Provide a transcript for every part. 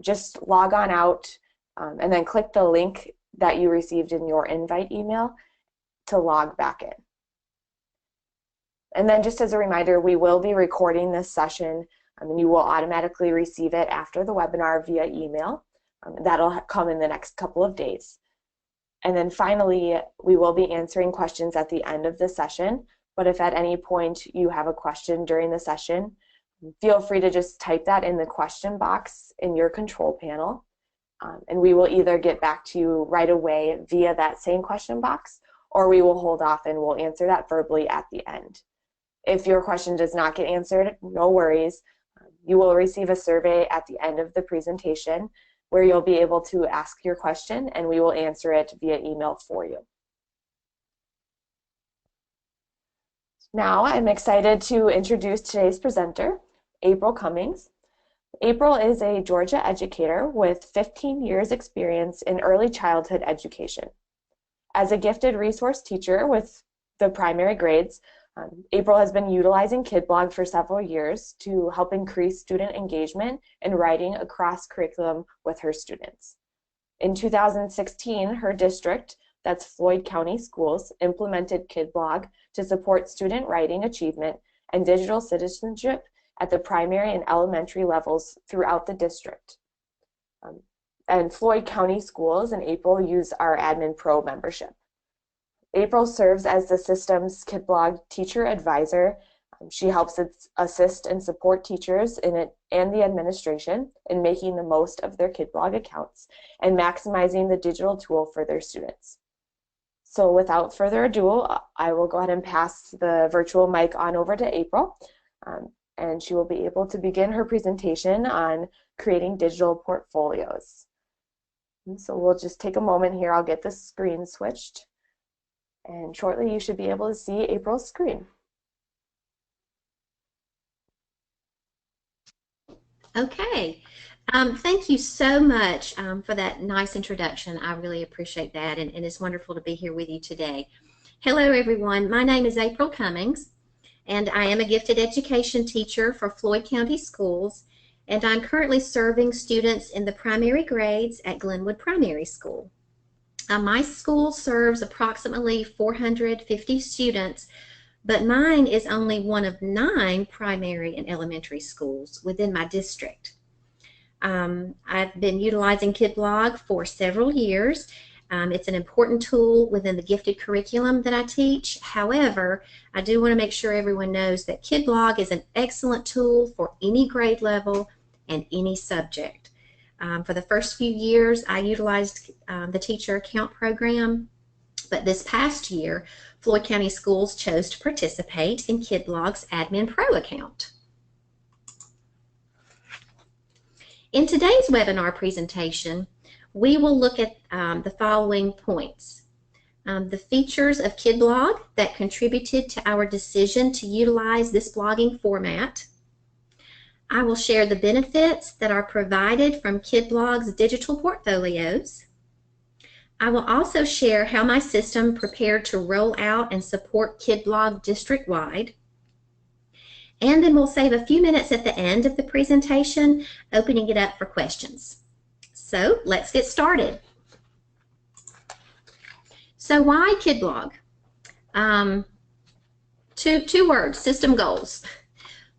just log on out and then click the link that you received in your invite email to log back in. And then just as a reminder, we will be recording this session, and you will automatically receive it after the webinar via email. That'll come in the next couple of days. And then finally, we will be answering questions at the end of the session, but if at any point you have a question during the session, feel free to just type that in the question box in your control panel, and we will either get back to you right away via that same question box, or we will hold off and we'll answer that verbally at the end. If your question does not get answered, no worries. You will receive a survey at the end of the presentation where you'll be able to ask your question and we will answer it via email for you. Now I'm excited to introduce today's presenter, April Cummings. April is a Georgia educator with 15 years experience in early childhood education. As a gifted resource teacher with the primary grades, April has been utilizing Kidblog for several years to help increase student engagement in writing across curriculum with her students. In 2016, her district, that's Floyd County Schools, implemented Kidblog to support student writing achievement and digital citizenship at the primary and elementary levels throughout the district. And Floyd County Schools and April use our Admin Pro membership. April serves as the system's Kidblog teacher advisor. She helps assist and support teachers in it and the administration in making the most of their Kidblog accounts and maximizing the digital tool for their students. So without further ado, I will go ahead and pass the virtual mic on over to April, and she will be able to begin her presentation on creating digital portfolios. And so we'll just take a moment here. I'll get the screen switched. And shortly you should be able to see April's screen. Okay, thank you so much for that nice introduction. I really appreciate that, and it's wonderful to be here with you today. Hello everyone, my name is April Cummings, and I am a gifted education teacher for Floyd County Schools, and I'm currently serving students in the primary grades at Glenwood Primary School. My school serves approximately 450 students, but mine is only one of 9 primary and elementary schools within my district. I've been utilizing Kidblog for several years. It's an important tool within the gifted curriculum that I teach. However, I do want to make sure everyone knows that Kidblog is an excellent tool for any grade level and any subject. For the first few years, I utilized the teacher account program, but this past year, Floyd County Schools chose to participate in Kidblog's Admin Pro account. In today's webinar presentation, we will look at the following points. The features of Kidblog that contributed to our decision to utilize this blogging format. I will share the benefits that are provided from Kidblog's digital portfolios. I will also share how my system prepared to roll out and support Kidblog district-wide. And then we'll save a few minutes at the end of the presentation, opening it up for questions. So let's get started. So why Kidblog? Two words, system goals.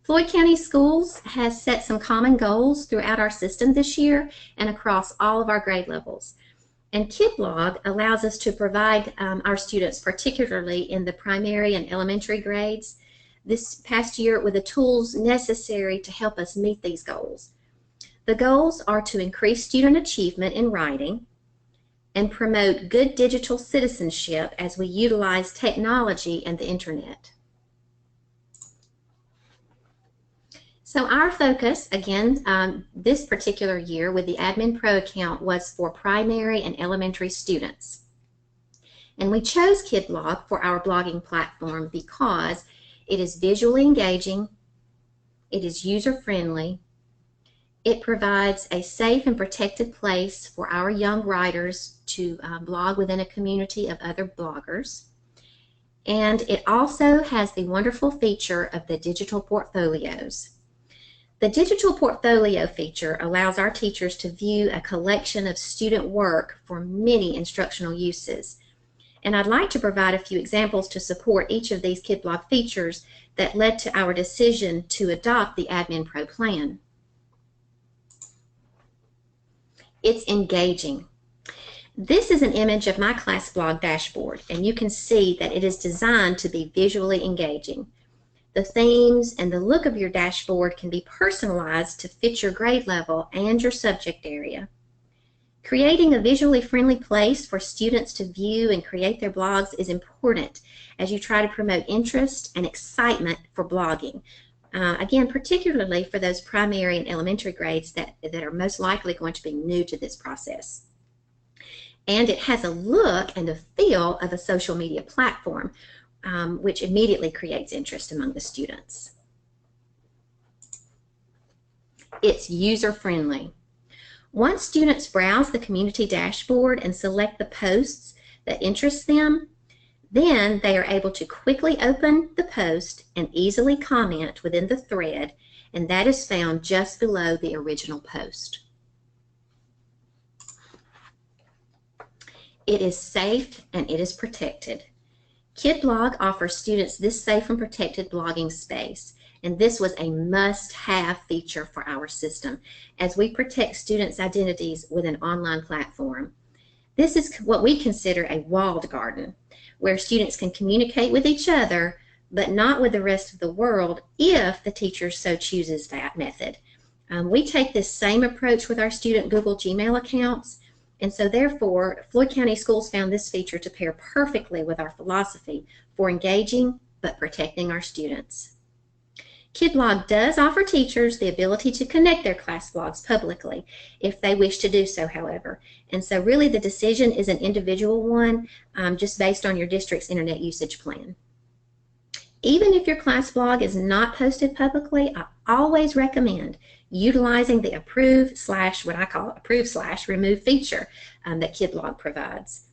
Floyd County Schools has set some common goals throughout our system this year and across all of our grade levels. And Kidblog allows us to provide our students, particularly in the primary and elementary grades, this past year with the tools necessary to help us meet these goals. The goals are to increase student achievement in writing and promote good digital citizenship as we utilize technology and the internet. So our focus, again, this particular year with the Admin Pro account was for primary and elementary students. And we chose Kidblog for our blogging platform because it is visually engaging, it is user-friendly, it provides a safe and protected place for our young writers to blog within a community of other bloggers. And it also has the wonderful feature of the digital portfolios. The digital portfolio feature allows our teachers to view a collection of student work for many instructional uses. And I'd like to provide a few examples to support each of these Kidblog features that led to our decision to adopt the Admin Pro plan. It's engaging. This is an image of my ClassBlog dashboard, and you can see that it is designed to be visually engaging. The themes and the look of your dashboard can be personalized to fit your grade level and your subject area. Creating a visually friendly place for students to view and create their blogs is important as you try to promote interest and excitement for blogging. Again, particularly for those primary and elementary grades that are most likely going to be new to this process. And it has a look and a feel of a social media platform, which immediately creates interest among the students. It's user-friendly. Once students browse the community dashboard and select the posts that interest them, then they are able to quickly open the post and easily comment within the thread, and that is found just below the original post. It is safe and it is protected. Kidblog offers students this safe and protected blogging space, and this was a must-have feature for our system as we protect students' identities with an online platform. This is what we consider a walled garden, where students can communicate with each other, but not with the rest of the world if the teacher so chooses that method. We take this same approach with our student Google Gmail accounts, and so therefore, Floyd County Schools found this feature to pair perfectly with our philosophy for engaging but protecting our students. Kidblog does offer teachers the ability to connect their class blogs publicly if they wish to do so, however. And so really the decision is an individual one, just based on your district's internet usage plan. Even if your class blog is not posted publicly, I always recommend utilizing the approve slash, what I call approve slash remove feature that Kidblog provides.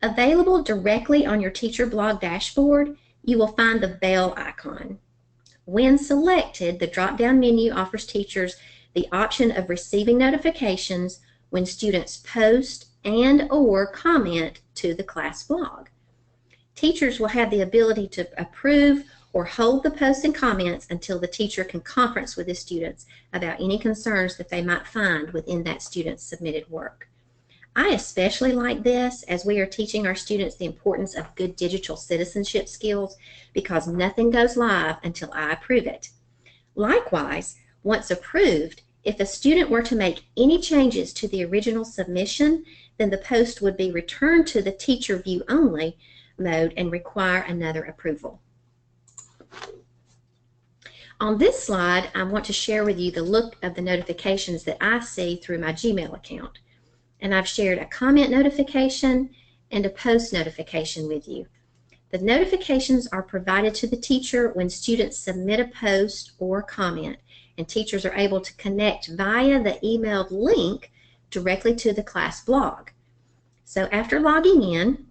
Available directly on your teacher blog dashboard, you will find the bell icon. When selected, the drop-down menu offers teachers the option of receiving notifications when students post and/or comment to the class blog. Teachers will have the ability to approve or hold the posts and comments until the teacher can conference with the students about any concerns that they might find within that student's submitted work. I especially like this as we are teaching our students the importance of good digital citizenship skills because nothing goes live until I approve it. Likewise, once approved, if a student were to make any changes to the original submission, then the post would be returned to the teacher view only mode and require another approval. On this slide, I want to share with you the look of the notifications that I see through my Gmail account. And I've shared a comment notification and a post notification with you. The notifications are provided to the teacher when students submit a post or comment, and teachers are able to connect via the emailed link directly to the class blog. So after logging in,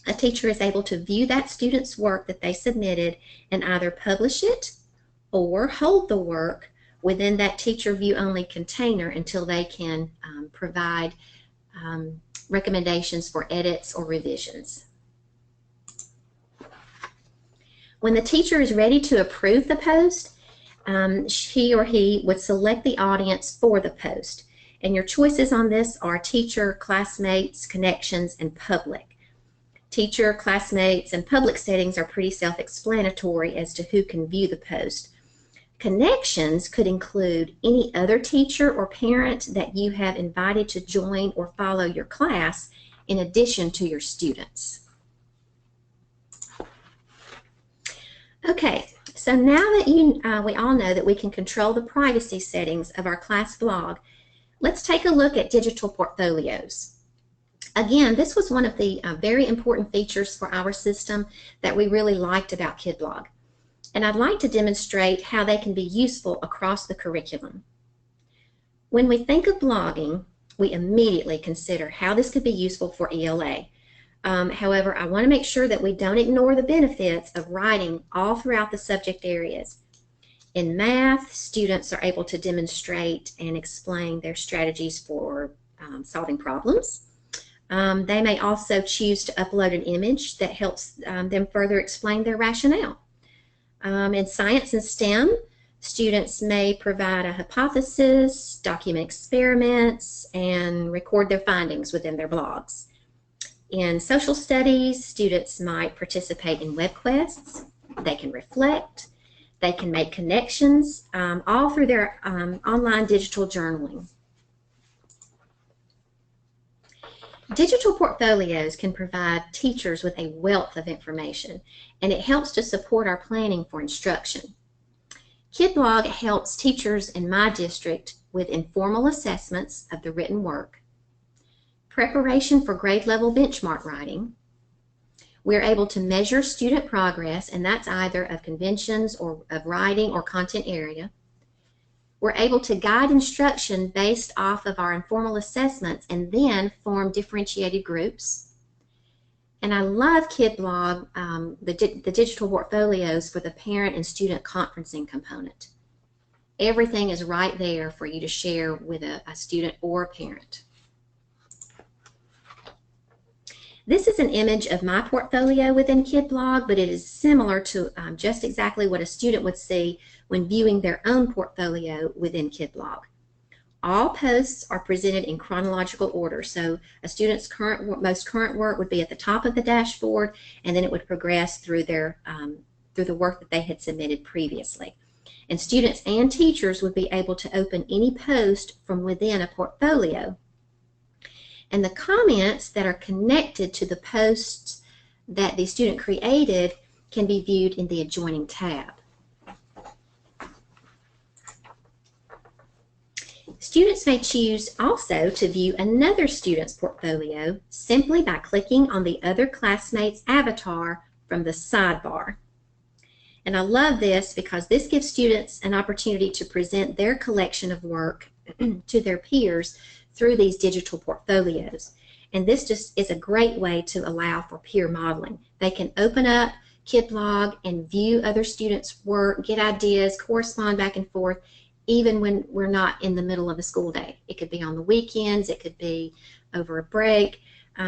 a teacher is able to view that student's work that they submitted and either publish it or hold the work within that teacher view only container until they can provide recommendations for edits or revisions. When the teacher is ready to approve the post, she or he would select the audience for the post. And your choices on this are teacher, classmates, connections, and public. Teacher, classmates, and public settings are pretty self-explanatory as to who can view the post. Connections could include any other teacher or parent that you have invited to join or follow your class in addition to your students. Okay, so now that we all know that we can control the privacy settings of our class blog, let's take a look at digital portfolios. Again, this was one of the very important features for our system that we really liked about Kidblog. And I'd like to demonstrate how they can be useful across the curriculum. When we think of blogging, we immediately consider how this could be useful for ELA. However, I want to make sure that we don't ignore the benefits of writing all throughout the subject areas. In math, students are able to demonstrate and explain their strategies for solving problems. They may also choose to upload an image that helps them further explain their rationale. In science and STEM, students may provide a hypothesis, document experiments, and record their findings within their blogs. In social studies, students might participate in web quests. They can reflect. They can make connections, all through their online digital journaling. Digital portfolios can provide teachers with a wealth of information, and it helps to support our planning for instruction. Kidblog helps teachers in my district with informal assessments of the written work, preparation for grade level benchmark writing. We're able to measure student progress, and that's either of conventions or of writing or content area. We're able to guide instruction based off of our informal assessments and then form differentiated groups. And I love Kidblog, the digital portfolios for the parent and student conferencing component. Everything is right there for you to share with a student or a parent. This is an image of my portfolio within Kidblog, but it is similar to just exactly what a student would see when viewing their own portfolio within Kidblog. All posts are presented in chronological order, so a student's most current work would be at the top of the dashboard, and then it would progress through the work that they had submitted previously. And students and teachers would be able to open any post from within a portfolio. And the comments that are connected to the posts that the student created can be viewed in the adjoining tab. Students may choose also to view another student's portfolio simply by clicking on the other classmate's avatar from the sidebar. And I love this because this gives students an opportunity to present their collection of work to their peers through these digital portfolios. And this just is a great way to allow for peer modeling. They can open up Kidblog and view other students' work, get ideas, correspond back and forth, even when we're not in the middle of a school day. It could be on the weekends, it could be over a break.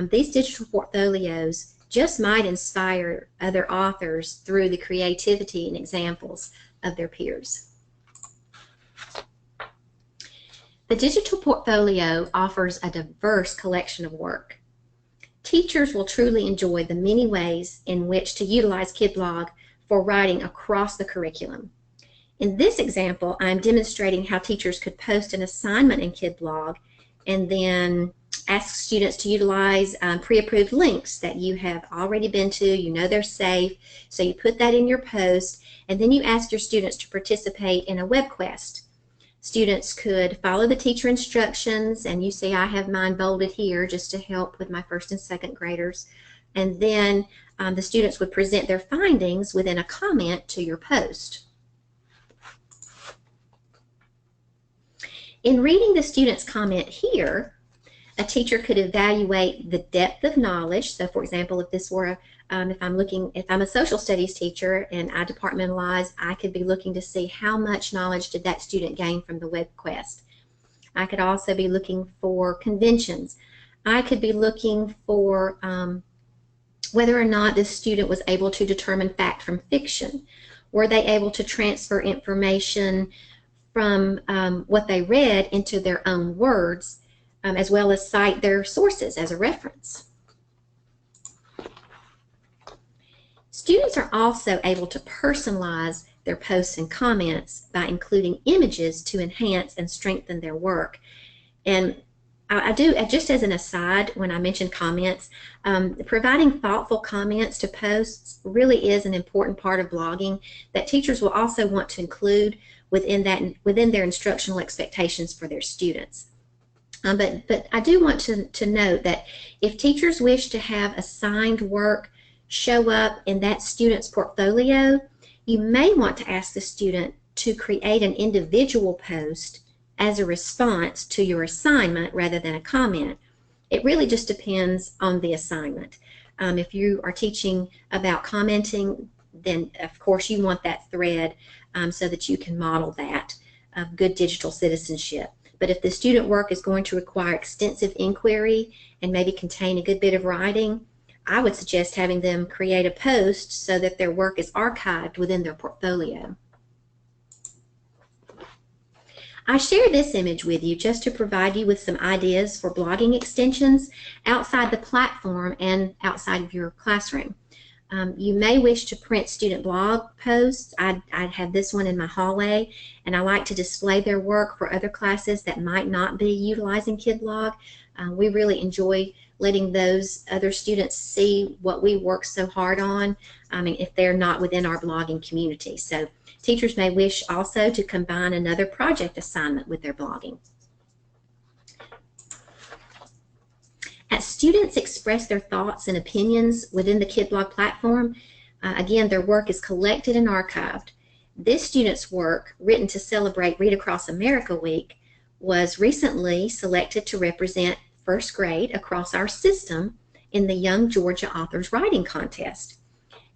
These digital portfolios just might inspire other authors through the creativity and examples of their peers. The digital portfolio offers a diverse collection of work. Teachers will truly enjoy the many ways in which to utilize Kidblog for writing across the curriculum. In this example, I'm demonstrating how teachers could post an assignment in Kidblog and then ask students to utilize pre-approved links that you have already been to, you know they're safe, so you put that in your post, and then you ask your students to participate in a web quest. Students could follow the teacher instructions, and you see I have mine bolded here just to help with my first and second graders, and then the students would present their findings within a comment to your post. In reading the student's comment here, a teacher could evaluate the depth of knowledge. So for example, if this were if I'm a social studies teacher and I departmentalize, I could be looking to see how much knowledge did that student gain from the web quest. I could also be looking for conventions. I could be looking for whether or not this student was able to determine fact from fiction. Were they able to transfer information from what they read into their own words, as well as cite their sources as a reference. Students are also able to personalize their posts and comments by including images to enhance and strengthen their work. And I do, just as an aside, when I mention comments, providing thoughtful comments to posts really is an important part of blogging that teachers will also want to include within their instructional expectations for their students. But I do want to note that if teachers wish to have assigned work show up in that student's portfolio, you may want to ask the student to create an individual post as a response to your assignment rather than a comment. It really just depends on the assignment. If you are teaching about commenting, then of course you want that thread so that you can model that of good digital citizenship. But if the student work is going to require extensive inquiry and maybe contain a good bit of writing, I would suggest having them create a post so that their work is archived within their portfolio. I share this image with you just to provide you with some ideas for blogging extensions outside the platform and outside of your classroom. You may wish to print student blog posts. I have this one in my hallway, and I like to display their work for other classes that might not be utilizing Kidblog. We really enjoy letting those other students see what we work so hard on, if they're not within our blogging community. So teachers may wish also to combine another project assignment with their blogging. As students express their thoughts and opinions within the Kidblog platform, again, their work is collected and archived. This student's work, written to celebrate Read Across America Week, was recently selected to represent first grade across our system in the Young Georgia Authors Writing Contest.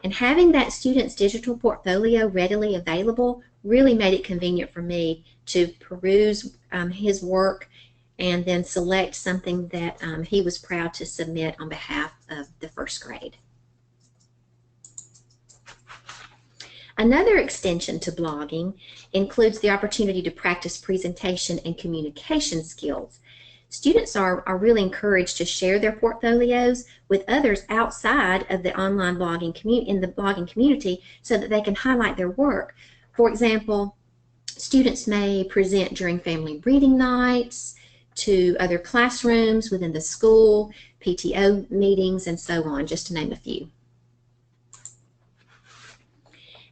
And having that student's digital portfolio readily available really made it convenient for me to peruse his work and then select something that he was proud to submit on behalf of the first grade. Another extension to blogging includes the opportunity to practice presentation and communication skills. Students are really encouraged to share their portfolios with others outside of the online blogging community so that they can highlight their work. For example, students may present during family reading nights, to other classrooms within the school, PTO meetings, and so on, just to name a few.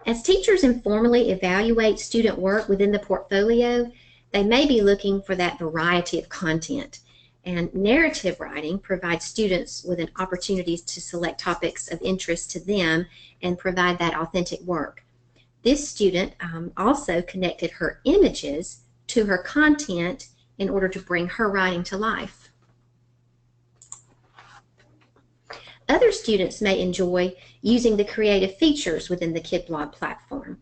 As teachers informally evaluate student work within the portfolio, they may be looking for that variety of content. And narrative writing provides students with an opportunity to select topics of interest to them and provide that authentic work. This student also connected her images to her content in order to bring her writing to life. Other students may enjoy using the creative features within the Kidblog platform,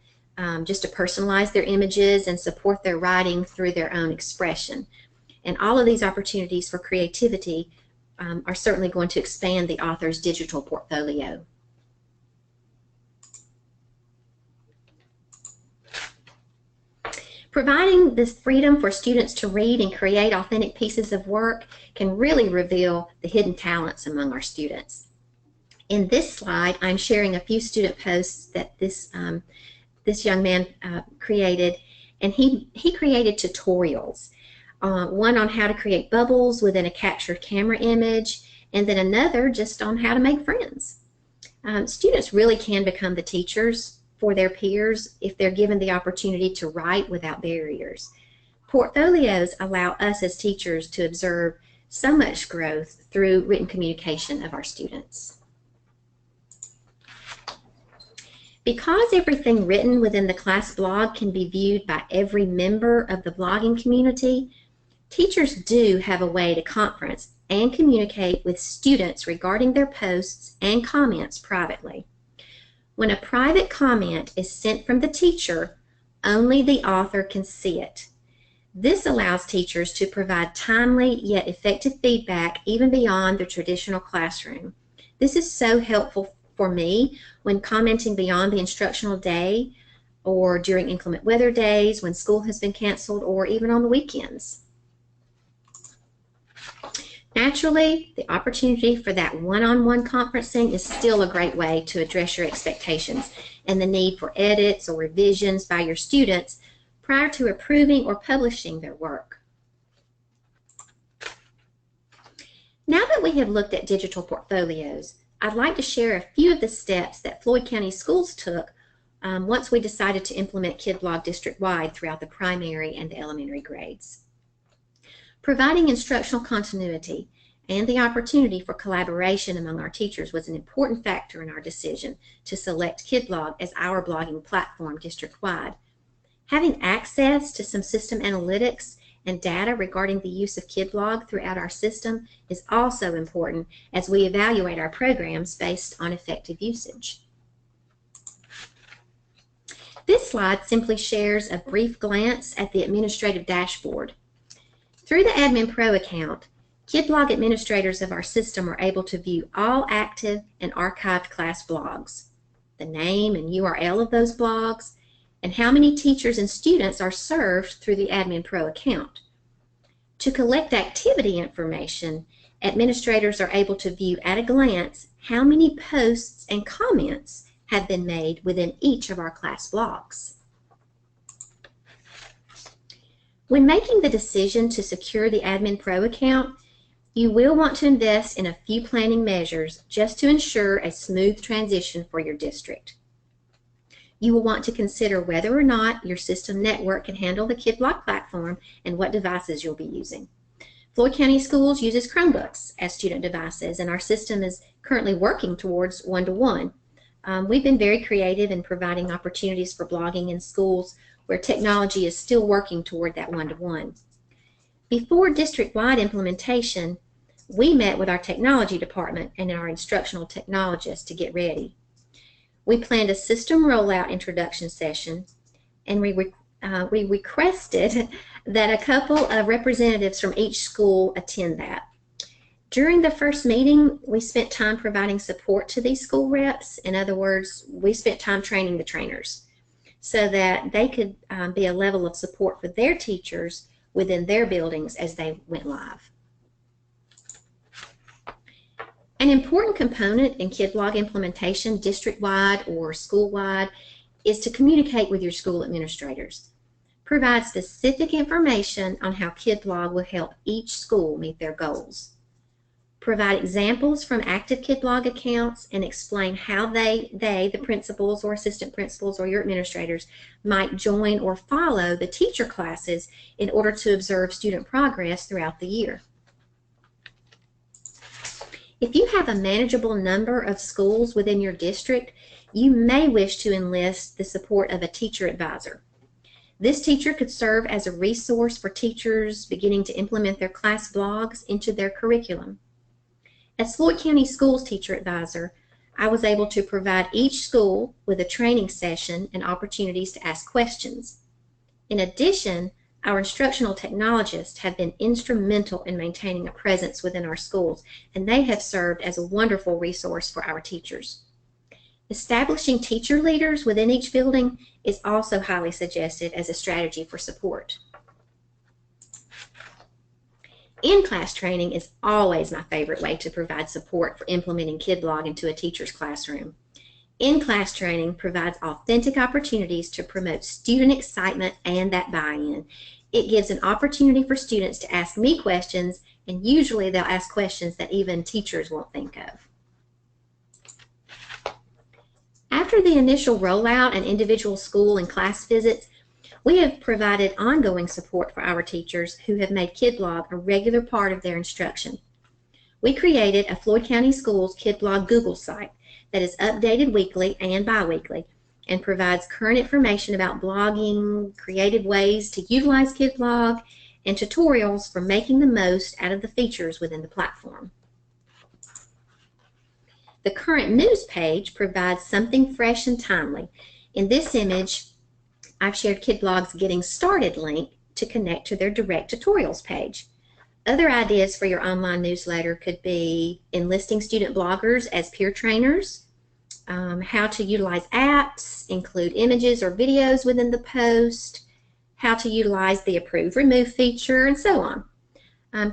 just to personalize their images and support their writing through their own expression. And all of these opportunities for creativity are certainly going to expand the author's digital portfolio. Providing this freedom for students to read and create authentic pieces of work can really reveal the hidden talents among our students. In this slide, I'm sharing a few student posts that this young man created, and he created tutorials. One on how to create bubbles within a captured camera image, and then another just on how to make friends. Students really can become the teachers for their peers if they're given the opportunity to write without barriers. Portfolios allow us as teachers to observe so much growth through written communication of our students. Because everything written within the class blog can be viewed by every member of the blogging community, teachers do have a way to conference and communicate with students regarding their posts and comments privately. When a private comment is sent from the teacher, only the author can see it. This allows teachers to provide timely yet effective feedback even beyond the traditional classroom. This is so helpful for me when commenting beyond the instructional day or during inclement weather days when school has been canceled or even on the weekends. Naturally, the opportunity for that one-on-one conferencing is still a great way to address your expectations and the need for edits or revisions by your students prior to approving or publishing their work. Now that we have looked at digital portfolios, I'd like to share a few of the steps that Floyd County Schools took once we decided to implement Kidblog district-wide throughout the primary and the elementary grades. Providing instructional continuity and the opportunity for collaboration among our teachers was an important factor in our decision to select Kidblog as our blogging platform district-wide. Having access to some system analytics and data regarding the use of Kidblog throughout our system is also important as we evaluate our programs based on effective usage. This slide simply shares a brief glance at the administrative dashboard. Through the Admin Pro account, Kidblog administrators of our system are able to view all active and archived class blogs, the name and URL of those blogs, and how many teachers and students are served through the Admin Pro account. To collect activity information, administrators are able to view at a glance how many posts and comments have been made within each of our class blogs. When making the decision to secure the Admin Pro account, you will want to invest in a few planning measures just to ensure a smooth transition for your district. You will want to consider whether or not your system network can handle the Kidblog platform and what devices you'll be using. Floyd County Schools uses Chromebooks as student devices, and our system is currently working towards one-to-one. We've been very creative in providing opportunities for blogging in schools where technology is still working toward that one-to-one. Before district-wide implementation, we met with our technology department and our instructional technologists to get ready. We planned a system rollout introduction session, and we requested that a couple of representatives from each school attend that. During the first meeting, we spent time providing support to these school reps. In other words, we spent time training the trainers so that they could be a level of support for their teachers within their buildings as they went live. An important component in Kidblog implementation, district-wide or school-wide, is to communicate with your school administrators. Provide specific information on how Kidblog will help each school meet their goals. Provide examples from active Kidblog accounts and explain how the principals or assistant principals or your administrators might join or follow the teacher classes in order to observe student progress throughout the year. If you have a manageable number of schools within your district, you may wish to enlist the support of a teacher advisor. This teacher could serve as a resource for teachers beginning to implement their class blogs into their curriculum. As Floyd County Schools teacher advisor, I was able to provide each school with a training session and opportunities to ask questions. In addition, our instructional technologists have been instrumental in maintaining a presence within our schools, and they have served as a wonderful resource for our teachers. Establishing teacher leaders within each building is also highly suggested as a strategy for support. In-class training is always my favorite way to provide support for implementing Kidblog into a teacher's classroom. In-class training provides authentic opportunities to promote student excitement and that buy-in. It gives an opportunity for students to ask me questions, and usually they'll ask questions that even teachers won't think of. After the initial rollout and individual school and class visits, we have provided ongoing support for our teachers who have made Kidblog a regular part of their instruction. We created a Floyd County Schools Kidblog Google site that is updated weekly and bi-weekly and provides current information about blogging, creative ways to utilize Kidblog, and tutorials for making the most out of the features within the platform. The current news page provides something fresh and timely. In this image, I've shared Kidblog's Getting Started link to connect to their direct tutorials page. Other ideas for your online newsletter could be enlisting student bloggers as peer trainers, how to utilize apps, include images or videos within the post, how to utilize the Approve Remove feature, and so on.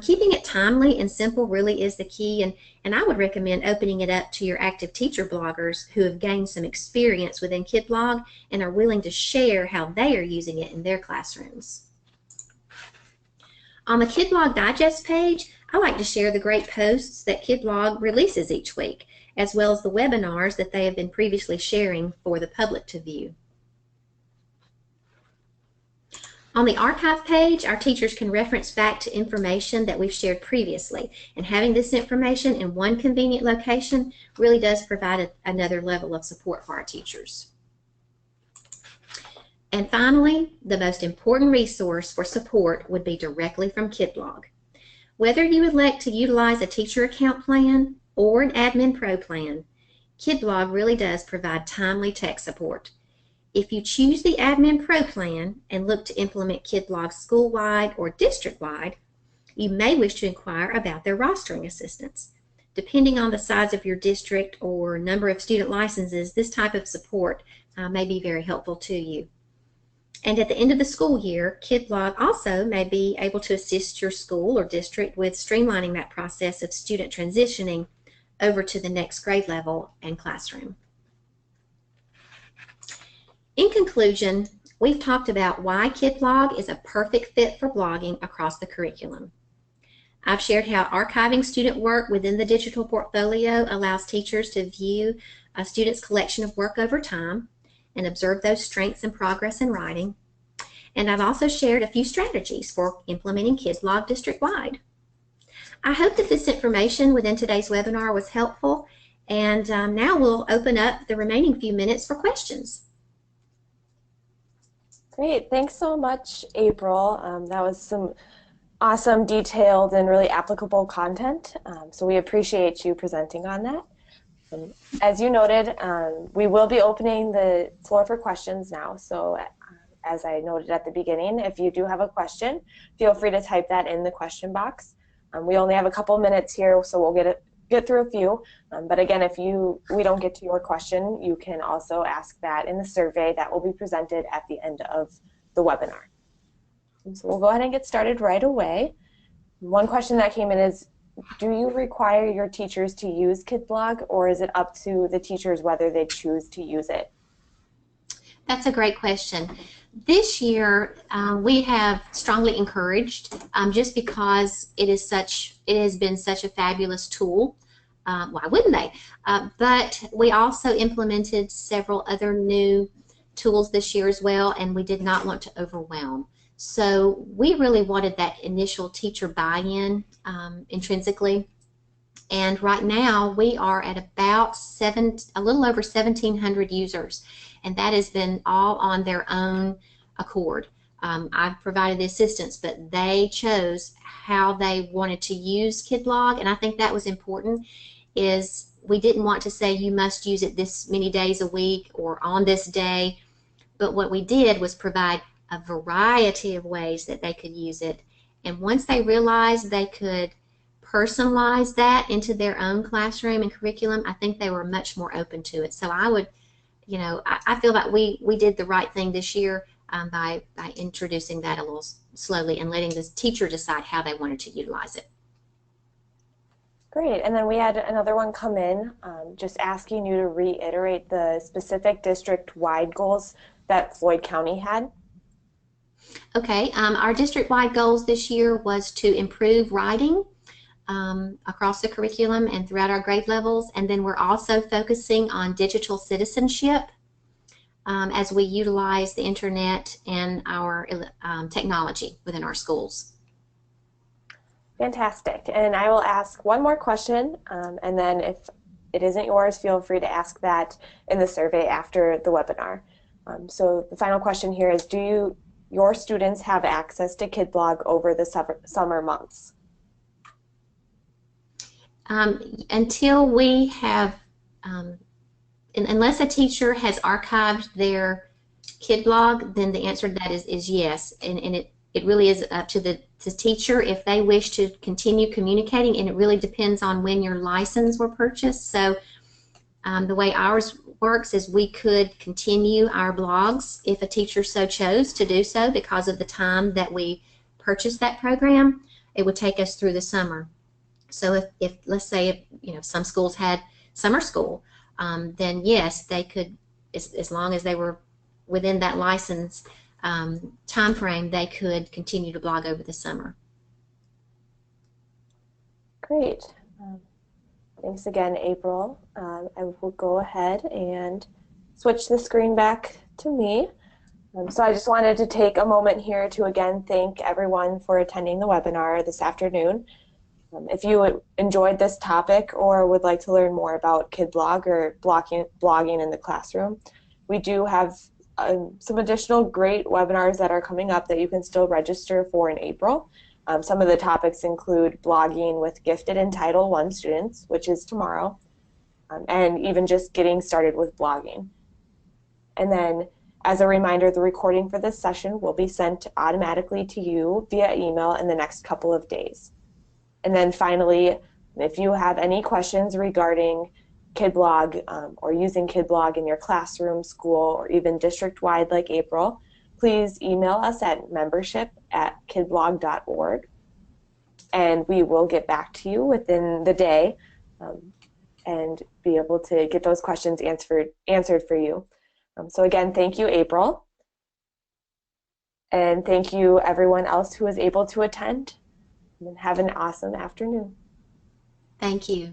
Keeping it timely and simple really is the key, and I would recommend opening it up to your active teacher bloggers who have gained some experience within Kidblog and are willing to share how they are using it in their classrooms. On the Kidblog Digest page, I like to share the great posts that Kidblog releases each week, as well as the webinars that they have been previously sharing for the public to view. On the archive page, our teachers can reference back to information that we've shared previously, and having this information in one convenient location really does provide another level of support for our teachers. And finally, the most important resource for support would be directly from Kidblog. Whether you elect to utilize a teacher account plan or an Admin Pro plan, Kidblog really does provide timely tech support. If you choose the Admin Pro plan and look to implement Kidblog school-wide or district-wide, you may wish to inquire about their rostering assistance. Depending on the size of your district or number of student licenses, this type of support may be very helpful to you. And at the end of the school year, Kidblog also may be able to assist your school or district with streamlining that process of student transitioning over to the next grade level and classroom. In conclusion, we've talked about why Kidblog is a perfect fit for blogging across the curriculum. I've shared how archiving student work within the digital portfolio allows teachers to view a student's collection of work over time and observe those strengths and progress in writing. And I've also shared a few strategies for implementing Kidblog district-wide. I hope that this information within today's webinar was helpful, and now we'll open up the remaining few minutes for questions. Great, thanks so much, April. That was some awesome, detailed, and really applicable content. So we appreciate you presenting on that. As you noted, we will be opening the floor for questions now. So as I noted at the beginning, if you do have a question, feel free to type that in the question box. We only have a couple minutes here, so we'll get through a few. But again, if we don't get to your question, you can also ask that in the survey that will be presented at the end of the webinar. And so we'll go ahead and get started right away. One question that came in is, do you require your teachers to use Kidblog, or is it up to the teachers whether they choose to use it? That's a great question. This year, we have strongly encouraged, just because it has been such a fabulous tool. Why wouldn't they? But we also implemented several other new tools this year as well, and we did not want to overwhelm. So we really wanted that initial teacher buy-in intrinsically. And right now we are at about a little over 1,700 users, and that has been all on their own accord. I've provided the assistance, but they chose how they wanted to use Kidblog, and I think that was important. Is we didn't want to say you must use it this many days a week or on this day, but what we did was provide a variety of ways that they could use it. And once they realized they could personalize that into their own classroom and curriculum, I think they were much more open to it. So I would, I feel that we did the right thing this year by introducing that a little slowly and letting the teacher decide how they wanted to utilize it. Great, and then we had another one come in just asking you to reiterate the specific district-wide goals that Floyd County had. Okay, our district-wide goals this year was to improve writing across the curriculum and throughout our grade levels, and then we're also focusing on digital citizenship as we utilize the internet and our technology within our schools. Fantastic, and I will ask one more question, and then if it isn't yours, feel free to ask that in the survey after the webinar. So the final question here is, do your students have access to Kidblog over the summer months? Until we have, unless a teacher has archived their Kidblog, then the answer to that is yes. And it really is up to the teacher if they wish to continue communicating, and it really depends on when your license were purchased. So the way ours works is we could continue our blogs if a teacher so chose to do so because of the time that we purchased that program. It would take us through the summer. So if let's say if some schools had summer school, then yes, they could, as long as they were within that license time frame, they could continue to blog over the summer. Great. Thanks again, April. I will go ahead and switch the screen back to me. So I just wanted to take a moment here to again thank everyone for attending the webinar this afternoon. If you enjoyed this topic or would like to learn more about Kidblog or blogging in the classroom, we do have some additional great webinars that are coming up that you can still register for in April. Some of the topics include blogging with gifted and Title I students, which is tomorrow, and even just getting started with blogging. And then As a reminder, the recording for this session will be sent automatically to you via email in the next couple of days. And then finally, if you have any questions regarding Kidblog or using Kidblog in your classroom, school, or even district-wide like April, please email us at membership@kidblog.org, and we will get back to you within the day um, and be able to get those questions answered for you. So again, thank you, April, and thank you everyone else who was able to attend. And have an awesome afternoon. Thank you.